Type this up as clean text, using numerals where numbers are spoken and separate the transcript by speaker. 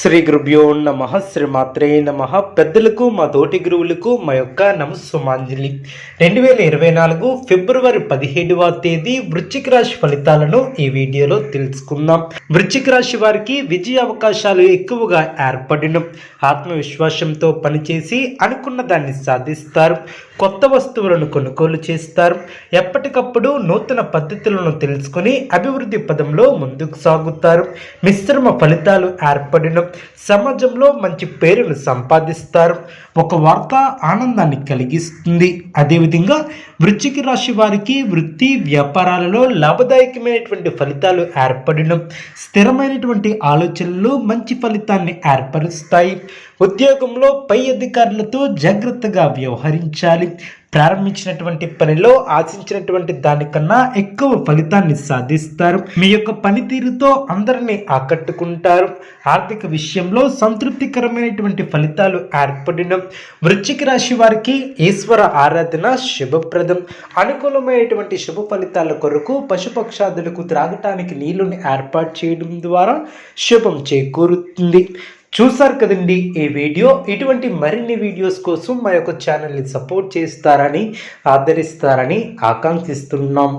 Speaker 1: శ్రీ గురుభ్యో నమః శ్రీమాత్రే నమః. పెద్దలకు మా తోటి గురువులకు మా యొక్క నమస్సుమాంజలి. 2024 ఫిబ్రవరి 17వ తేదీ వృశ్చిక రాశి ఫలితాలను ఈ వీడియోలో తెలుసుకుందాం. వృశ్చిక రాశి వారికి విజయ అవకాశాలు ఎక్కువగా ఏర్పడిన ఆత్మవిశ్వాసంతో పనిచేసి అనుకున్న దాన్ని సాధిస్తారు. కొత్త వస్తువులను కొనుగోలు చేస్తారు. ఎప్పటికప్పుడు నూతన పద్ధతులను తెలుసుకుని అభివృద్ధి పదంలో ముందుకు సాగుతారు. మిశ్రమ ఫలితాలు ఏర్పడిన సమాజంలో మంచి పేరును సంపాదిస్తారు. ఒక వార్త ఆనందాన్ని కలిగిస్తుంది. అదేవిధంగా వృశ్చిక రాశి వారికి వృత్తి వ్యాపారాలలో లాభదాయకమైనటువంటి ఫలితాలు ఏర్పడిన స్థిరమైనటువంటి ఆలోచనలు మంచి ఫలితాన్ని ఏర్పరుస్తాయి. ఉద్యోగంలో పై అధికారులతో జాగ్రత్తగా వ్యవహరించాలి. ప్రారంభించినటువంటి పనిలో ఆశించినటువంటి దానికన్నా ఎక్కువ ఫలితాన్ని సాధిస్తారు. మీ యొక్క పనితీరుతో అందరినీ ఆకట్టుకుంటారు. ఆర్థిక విషయంలో సంతృప్తికరమైనటువంటి ఫలితాలు ఏర్పడిన వృశ్చిక రాశి వారికి ఈశ్వర ఆరాధన శుభప్రదం. అనుకూలమైనటువంటి శుభ ఫలితాల కొరకు పశుపక్షాదులకు త్రాగటానికి నీళ్లను ఏర్పాటు చేయడం ద్వారా శుభం చేకూరుతుంది. చూసారు కదండి ఈ వీడియో. ఇటువంటి మరిన్ని వీడియోస్ కోసం మా యొక్క ఛానల్ని సపోర్ట్ చేస్తారని ఆదరిస్తారని ఆకాంక్షిస్తున్నాం.